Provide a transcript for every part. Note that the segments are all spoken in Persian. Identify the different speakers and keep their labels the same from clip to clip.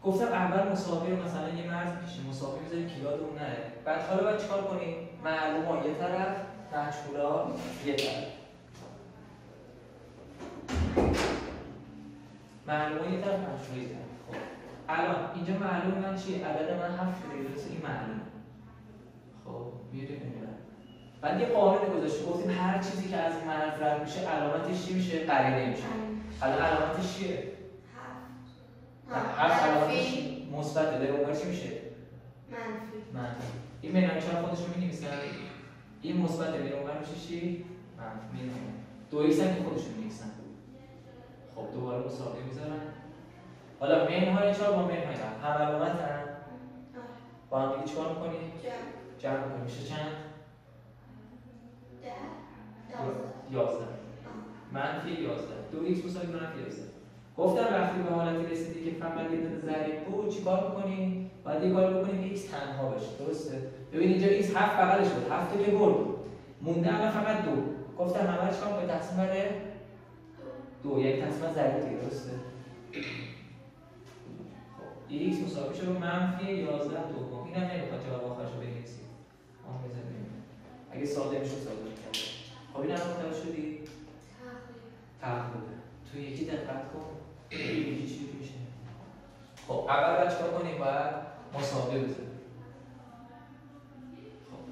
Speaker 1: گفتم اول مساوی رو مثلا یه مرز میکشیم، مساوی میذاریم که یادمون نره. بعد حالا باید چیکار کنیم؟ معلوما یه طرف، مجهولا یه طرف. معلوما یه طرف، مجهولا یه طرف. خب الان اینجا معلوم من چیه؟ عدد من 7 درسته، این معلومه. خب میریم اینجا. بعد یه قاعده گذاشتیم، گفتیم هر چیزی که از این مرز رد میشه علامتش چی میشه؟ قرینه میشه. الان علامتش چیه؟ 7 علامتش مثبته، در اون چی میشه؟ منفی. این منهای چرا خودش رو می‌نویسن؟ این مثبته، در اون میشه چی؟ منفی. دو ایکس هم که خودش رو می‌نویسن. خب دوباره مساوی میذارن. حالا منهای 4 با منهای 7 هم علامتن. با هم دیگه چیکار می‌کنیم؟ جمع می‌کنیم. میشه چند؟ 11. منفی 11. 2x مساوی منفی 11. گفتم وقتی به حالتی رسیدی که فقط یه دونه ضریب بود چیکار می‌کنی؟ باید یه کار بکنیم x تنها بشه. درسته؟ ببین اینجا x 7 بغلش بود. 7 که برد. مونده الان فقط 2. گفتم همه چیکار کنیم؟ تقسیم بر 2. یک تقسیم ضریب دیگه. درسته؟ خب x مساوی شد منفی 11 دوم. اینم نمیخواد جواب آخرش رو بنویسیم. ما بزنیم. اگه ساده میشه ساده می‌کنم. خب این الان متوجه شدی؟ تقریبا. تو یکی دقت کن. یکی چی میشه؟ خب اول باید چیکار کنیم؟ باید مساوی بذاریم. خب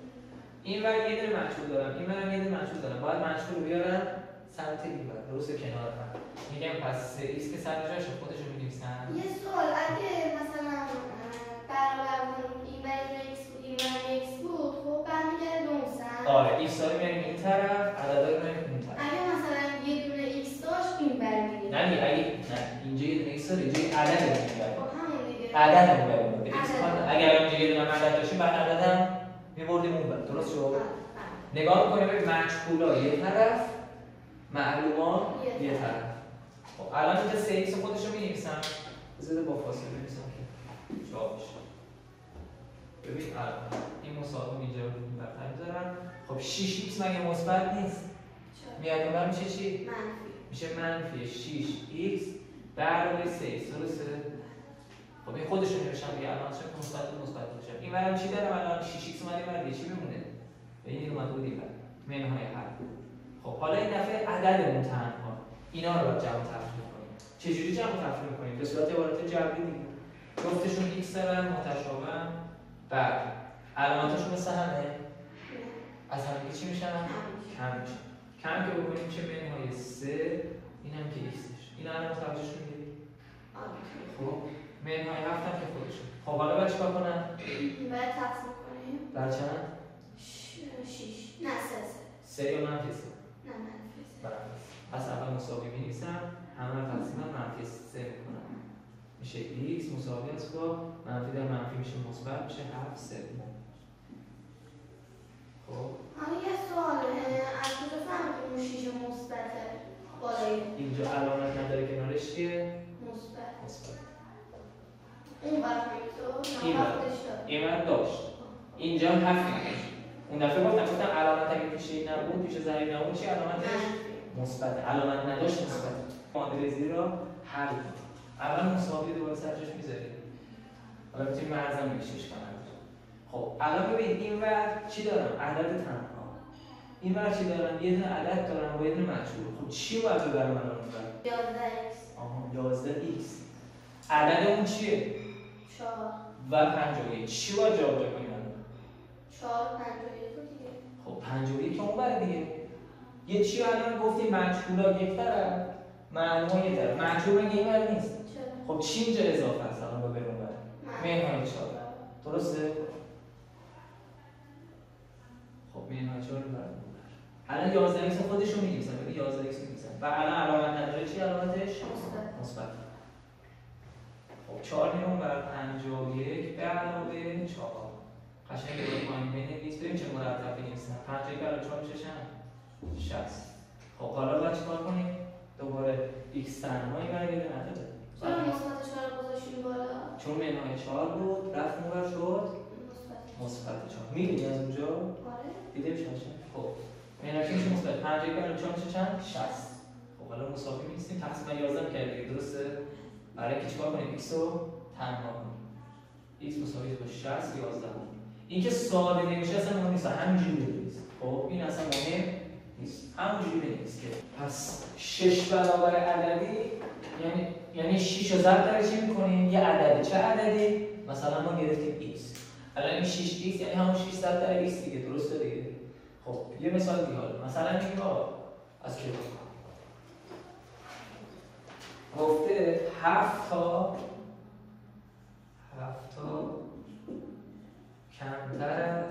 Speaker 1: این ور یه دونه مجهول دارم، این ور یه دونه مجهول دارم. باید مجهول رو بیارم سمت این ور، درسته کنار هم. میگم پس 3x که سر جاش خودشو می‌نویسن.
Speaker 2: یه سوال، اگه مثلا برابر این ور x بود، این ور x بود، خب برمیگرده به اون سمت.
Speaker 1: آره x رو میاریم این طرف، عددا رو میاریم اون طرف.
Speaker 2: اگه مثلا یه دونه x داشت این ور میگیره.
Speaker 1: نه اگه نه اینجا یه دونه x داره، اینجا یه عدد میاره.
Speaker 2: خب همون دیگه.
Speaker 1: عدد رو میاره. اگر اینجا یه دونه عدد داشتیم بعد عددم می‌بردیم اون ور. درست شد؟ نگاه می‌کنیم به مجهولا یه طرف، معلوما یه طرف. خب الان اینجا 3x خودش رو می‌نویسم. بذار با فاصله بنویسم که جا بشه. ببین الان این مساوی اینجا رو برتر می‌ذارم. خب 6x مگه مثبت نیست؟ میاد اونور میشه چی؟
Speaker 2: منفی.
Speaker 1: میشه منفی 6x برابر 3x. درسته؟ خب این خودش رو نوشتم دیگه. الان چه مثبت میشه. این ورم چی دارم الان؟ 6x اومده بعد چی بمونه؟ این اومده بود این ور. منهای 7. خب حالا این دفعه عددمون تنها. اینا رو باید جمع تفریق کنیم. چجوری جمع تفریق کنیم؟ به صورت عبارت جبری دیگه. جفتشون x دارن متشابه. بعد علامتاشون مثل همه. از هم چی میشن؟ کم میشن. کم که بکنیم میشه منهای 3. این هم که xش. این الان متوجه شدید؟ خب منهای 7 هم که خودشون. خب حالا باید چیکار کنم؟
Speaker 2: باید تقسیم کنیم.
Speaker 1: بر چند؟
Speaker 2: 6. نه 3.
Speaker 1: 3 یا منفی 3؟
Speaker 2: نه منفی 3.
Speaker 1: پس اول مساوی می‌نویسم، همه رو تقسیم بر منفی 3 می‌کنم. میشه x مساوی است با منفی در منفی میشه مثبت میشه 7 سوم. خب
Speaker 2: حالا یه سوال، از کجا فهمیدیم اون 6 مثبته بالایی؟
Speaker 1: اینجا علامت نداره کنارش چیه؟ مثبت.
Speaker 2: اون وقت
Speaker 1: این ور داشت. اینجا هم 7 نداشت. اون دفعه گفتم علامت اگه پیش نبود، پیش ضریب نبود چی علامتش؟ مثبت. علامت نداشت مثبت. معادله زیر رو حل کنیم. اول مساوی دوباره سرجاش میذاریم. حالا میتونیم مرزم بکشیش کنم. خب الان ببین این ور چی دارم؟ عدد تنها. این ور چی دارم؟ یه دونه عدد دارم با یه دونه مجهول. خب چی باید ببرم الان اون ور؟
Speaker 2: 11x.
Speaker 1: آها 11x. عدد اون چیه؟
Speaker 2: 4
Speaker 1: و 51. چی باید جابجا کنیم الان؟
Speaker 2: 4 51 دیگه.
Speaker 1: خب 51 که اون ور دیگه. یه چی الان گفتیم مجهولا یک طرف، معلوما یه طرف. مجهول مگه این ور نیست؟ خب چی اینجا اضافه است الان با برون ور؟ منهای 4. درسته؟ خب منهای 4 رو برون ور. الان 11x خودش رو می‌نویسم. ببین 11x می‌نویسم. و الان علامت نداره چی علامتش؟ مثبت. خب 4 میرون بر 51 به علاوه 4. قشنگ رو پایین بنویس. ببین چه مرتب بنویسم. 51 به علاوه 4 میشه چند؟ 60. خب حالا باید چیکار کنیم؟ دوباره x تنهایی برای یه عدد.
Speaker 2: چرا مثبت 4 گذاشتیم بالا؟
Speaker 1: چون منهای 4 بود، رفت اونور شد مثبت 4. می‌بینی از اونجا؟
Speaker 2: آره.
Speaker 1: دیده میشه. خب منهای میشه مثبت 51 برای 4 میشه چند؟ 60. خب حالا مساوی می‌نویسیم. تقسیم بر 11 کردیم دیگه. درسته؟ برای اینکه چیکار کنیم؟ x رو تنها کنیم. x مساوی با 60 11. این که ساده نمیشه اصلا مهم نیست، همینجوری بنویس. خب این اصلا مهم نیست، همینجوری بنویس که پس 6 برابر عددی یعنی 6 رو ضرب در چی می‌کنیم؟ یه عددی. چه عددی؟ مثلا ما گرفتیم x. الان این 6x یعنی همون 6 ضرب در x دیگه، درسته دیگه؟ خب یه مثال دیگه مثلا میگیم آقا از که گفته 7 تا کمتر از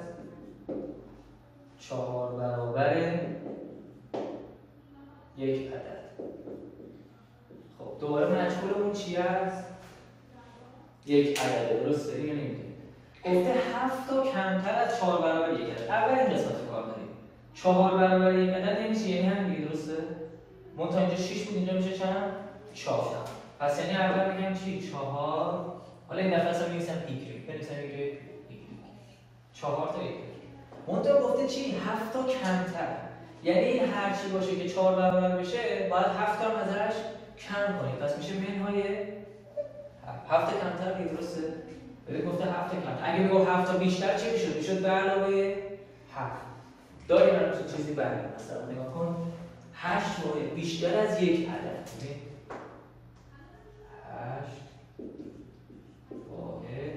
Speaker 1: 4 برابر یک عدد. خب دوباره مجهولمون چی هست؟ یک عدده، درسته؟ اینو نمیدونیم. گفته 7 تا کمتر از 4 برابر یک عدد. اول این قسمت کار داریم. 4 برابر یک عدد نمیشه، یعنی همین دیگه، درسته؟ منتها اینجا 6 بود، اینجا میشه چند؟ 4. پس یعنی اول میگم چی؟ 4. حالا این دفعه اصلا می‌نویسم y. بنویسم y. 4 تا y. منتها گفته چی؟ 7 تا کمتر. یعنی این هر چی باشه که 4 برابر بشه، باید 7 تا هم ازش کم کنیم. پس میشه منهای 7 تا کمتر دیگه، درسته؟ ببین گفته 7 تا کمتر. اگه بگم 7 تا بیشتر چی میشد؟ میشد به علاوه 7. داریم الان چه چیزی بریم. مثلا نگاه کن. 8 واحد بیشتر از یک عدد. ببین 8 واحد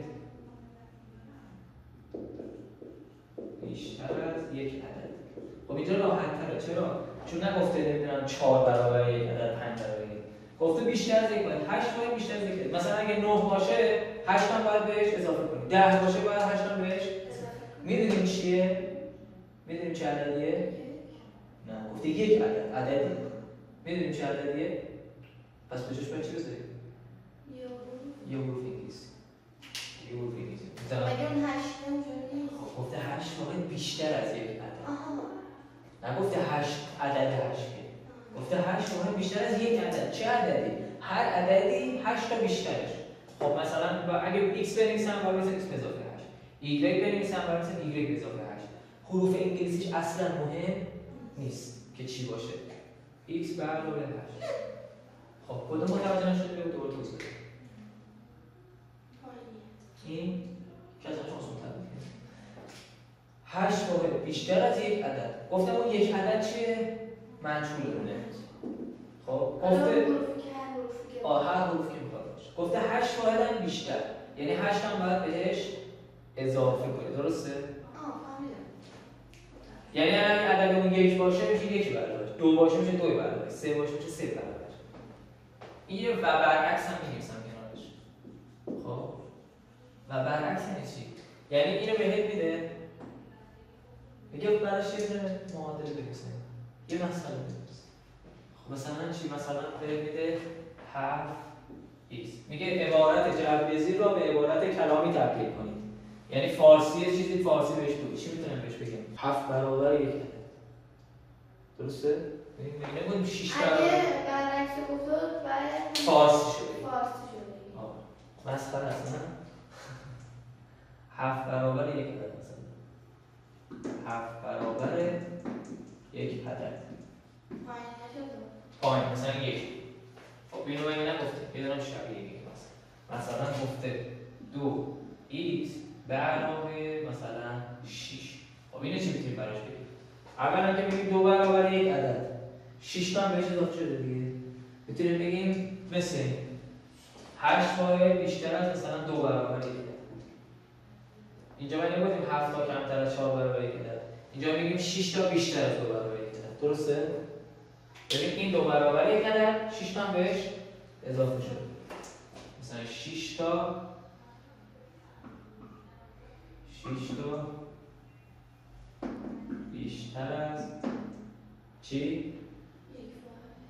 Speaker 1: بیشتر از یک عدد. خب اینجا راحت تره. چرا؟ چون نگفته نمیدونم 4 برابر یک عدد 5 برابر یک. گفته بیشتر از یک باید 8 باید بیشتر از یک عدد. مثلا اگه 9 باشه 8 هم باید بهش اضافه کنیم. 10 باشه باید 8 هم بهش میدونیم چیه؟ میدونیم چه عددیه؟ نه گفته یک عددی. میدونیم چه عددیه؟ پس به جاش باید چی بذاریم؟ یه حروف انگلیسی. یه حروف انگلیسی.
Speaker 2: اگه اون 8 اونجوری
Speaker 1: خب گفته 8 واحد بیشتر از یک عدد. نگفته 8 عدد 8 که. گفته 8 واحد بیشتر از یک عدد. چه عددی؟ هر عددی 8 تا بیشترش. خب مثلا اگه x بنویسم باید بنویسم x به اضافه 8. y بنویسم باید بنویسم y به اضافه 8. حروف انگلیسیش اصلا مهم نیست که چی باشه. x به علاوه 8. خب کدوم متوجه نشده بگو دوباره توضیح بده. این که از آسان تر 8 واحد بیشتر از یک عدد. گفتم اون یک عدد چیه؟ مجهولونه. خب گفته هر حروف که میخواد باشه. گفته 8 واحد هم بیشتر. یعنی 8 هم باید بهش اضافه کنی، درسته؟ یعنی اگه عددمون 1 باشه میشه 1 برابر. 2 باشه میشه 2 برابر. 3 باشه میشه 3 برابر. این و برعکس هم می‌نویسم کنارش. خب و برعکس یعنی چی؟ یعنی اینو بهت میده میگه براش یه معادله بنویسیم. یه مسئله بنویس. خب مثلا چی؟ مثلا بهت میده 7x. میگه عبارت جبر زیر را به عبارت کلامی تبدیل کنید. یعنی فارسی چیزی فارسی بهش بود. چی میتونم بهش بگم؟ 7 برابر 1 عدد. درسته؟ نمیگم 6 برابر.
Speaker 2: اگه برعکس گفتاد باید
Speaker 1: فارسی شده. مسخره است نه؟ 7 برابر 1 عدد مثلا. 7 برابر 1 عدد. پایین مثلا 1. خب اینو من نگفته. بدونم شبیه یک مثلا گفته 2x به علاوه مثلا 6. خب اینو چی میتونیم براش بگیم؟ اولا که میگیم 2 برابر 1 عدد. 6 تا هم بهش اضافه شده دیگه. میتونیم بگیم مثل 8 واحد بیشتر از مثلا 2 برابر 1 عدد. اینجا ما نمیگیم 7 تا کمتر از 4 برابر 1 عدد. اینجا میگیم 6 تا بیشتر از 2 برابر 1 عدد. درسته؟ ببین این 2 برابر 1 عدد 6 تا هم بهش اضافه شده. مثلا 6 تا بیشتر از چی؟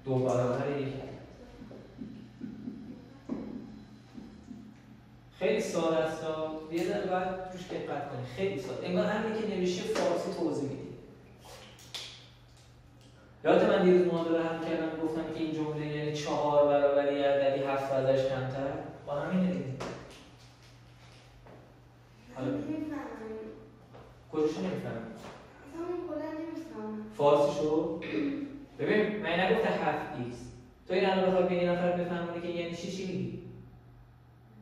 Speaker 1: 2 برابر 1 عدد. خیلی ساده است. یه ذره باید توش دقت کنی. خیلی ساده. انگار همین که نوشته فارسی توضیح میدی. یادت من دیروز معادله حل کردم گفتم که این جمله یعنی 4 برابر یه عددی 7 ازش کمتر. با همین دیگه. حالا کجاشو نمیفهمی؟
Speaker 2: همون کلا نمیفهمم.
Speaker 1: فارسیشو؟ ببین من نگفتم 7x. تو این الان بخوای به یه نفر بفهمونی که یعنی چی میگی؟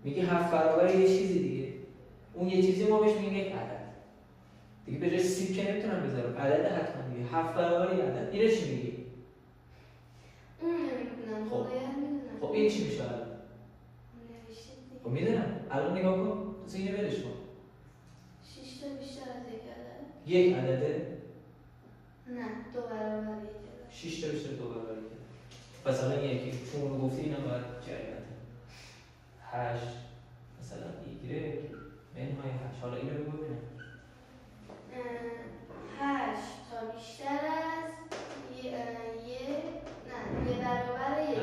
Speaker 1: میگه 7 برابر یه چیزی دیگه. اون یه چیزی ما بهش میگیم یک عدد. دیگه به جای سیب که نمیتونم بذارم، عدد حتما دیگه. 7 برابر یه عدد. اینو چی میگی؟
Speaker 2: اون نمیدونم.
Speaker 1: خب.
Speaker 2: واقعا میدونم.
Speaker 1: خب این چی میشه الان؟
Speaker 2: نوشته دیگه.
Speaker 1: خب میدونم. الان نگاه کن. تو اینو ولش کن.
Speaker 2: 6 تا بیشتر از یک عدد؟
Speaker 1: یک عدده؟
Speaker 2: نه، 2 برابر یک عدد.
Speaker 1: 6 تا بیشتر 2 برابر یک عدد. مثلا یکی چون رو گفتی اینم باید جریان 8 مثلا ایگرگ منهای 8. حالا اینو بگو ببینم.
Speaker 2: 8 تا بیشتر از یه برابر یک عدد. 2 برابر یک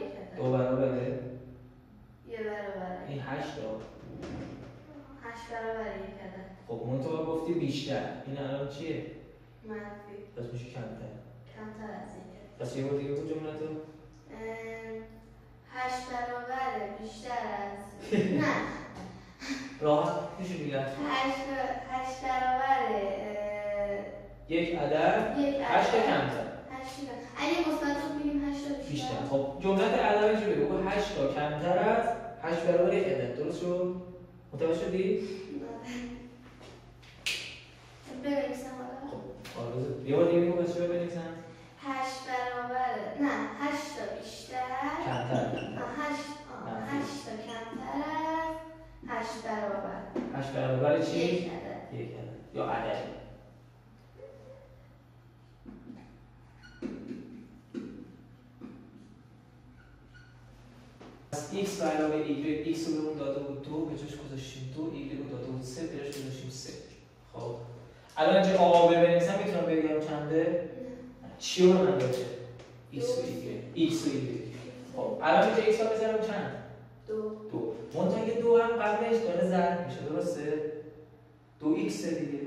Speaker 2: عدد.
Speaker 1: 2 برابره؟
Speaker 2: یه برابر.
Speaker 1: این 8 تا.
Speaker 2: 8 برابر یک عدد.
Speaker 1: خب منطقه گفتی بیشتر. این الان چیه؟
Speaker 2: منفی.
Speaker 1: پس میشه کمتر.
Speaker 2: کمتر از یک عدد.
Speaker 1: پس یه بار دیگه بگو جملتو.
Speaker 2: 8 برابر بیشتر از نه
Speaker 1: راحت میشه بگم
Speaker 2: 8 برابر
Speaker 1: یک عدد 8 تا کمتر.
Speaker 2: 8 اگه مثبت رو بگیم 8 تا
Speaker 1: بیشتر. خب جملت عدد اینجوری بگو 8 تا کمتر از 8 برابر یک عدد. درست شد؟ متوجه شدی؟
Speaker 2: بنویسم حالا.
Speaker 1: خب آره یه بار دیگه بگو بچه‌ها بنویسن.
Speaker 2: 8 برابر نه 8 تا بیشتر
Speaker 1: کمتر.
Speaker 2: 8 تا کمتر از 8 برابر
Speaker 1: 8 برابر چی؟
Speaker 2: یک عدد.
Speaker 1: یک عدد یا عدد. پس x برابر y x رو بهمون داده بود 2 به جاش گذاشتیم 2 y رو داده بود 3 به جاش گذاشتیم 3. خب الان اینجا آ بنویسم میتونم بگم چنده؟ چی رو من داده؟ x و y x و y. خب الان اینجا x رو بذارم چند؟ 2 منتها که 2 هم قبلش داره ضرب میشه درسته؟ 2x دیگه.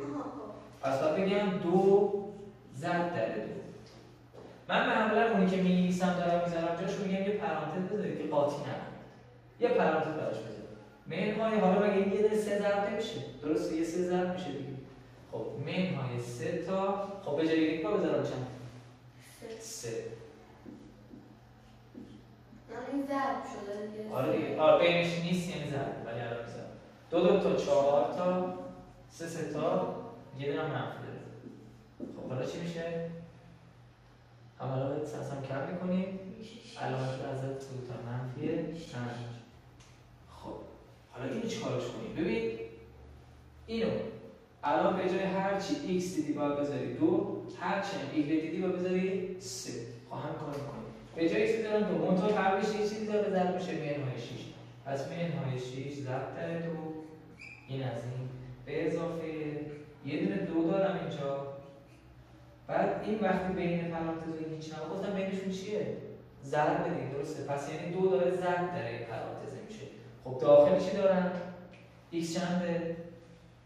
Speaker 1: پس باید بگم 2 ضرب در 2. من معمولا اونی که می‌نویسم دارم میذارم جاش میگم یه پرانتز بذارید که قاطی نکنه. یه پرانتز براش بذارید. منهای حالا مگه یه دونه 3 ضرب نمیشه؟ درسته یه 3 ضرب میشه دیگه. خب منهای 3 تا خب به جای یک با بذارم چند؟ 3.
Speaker 2: یعنی ضرب شده دیگه.
Speaker 1: آره دیگه. آره بینش نیست یعنی ضرب ولی الان میذارم. 2 تا 4 تا 3 تا یه دونه منفی داره. خب حالا چی میشه؟ عملا سنسم کم میکنیم علامت ازت 2 تا منفی 5. خب حالا اینو چیکارش کنیم؟ ببین اینو الان به جای هر چی x دیدی باید بذاری 2 هر چی هم y دیدی باید بذاری 3. خب هم کار میکنیم به جای x بذارم 2 منطقه قبلش یه چیزی داره ضرب میشه منهای 6. پس منهای 6 ضرب در 2 این از این به اضافه یه دونه 2 دارم اینجا. بعد این وقتی بین پرانتز هیچ نگفتم بینشون چیه؟ ضرب دیگه درسته؟ پس یعنی 2 داره ضرب در این پرانتز میشه. خب داخل چی دارن؟ x چنده؟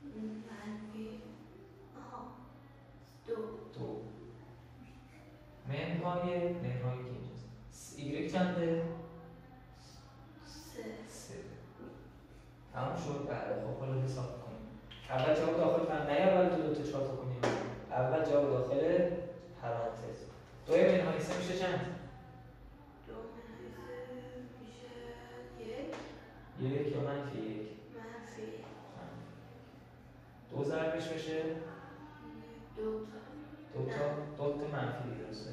Speaker 2: منفی 2
Speaker 1: منهای که اینجاست y چنده؟ 3. تمام شد. بله خب حالا حساب کنیم. اول جواب داخل نه اول 2 تا 4 تا کنیم. اول جواب داخل پرانتز 2 منهای 3 میشه چند؟
Speaker 2: 2 منهای 3 میشه 1
Speaker 1: یا منفی 1
Speaker 2: منفی
Speaker 1: 2 ضربش بشه
Speaker 2: 2
Speaker 1: تا منفی درسته؟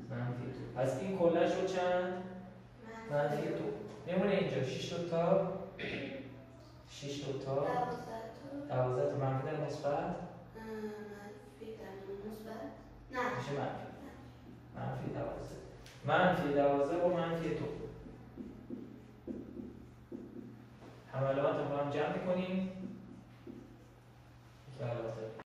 Speaker 1: منفی 2. پس این کلا شد چند؟ منفی 2. میمونه اینجا 6 تا 12 تا منفی در مثبت
Speaker 2: نه
Speaker 1: میشه منفی 12 منفی 12 با منفی 2 هم علامت رو هم جمع میکنیم که علامت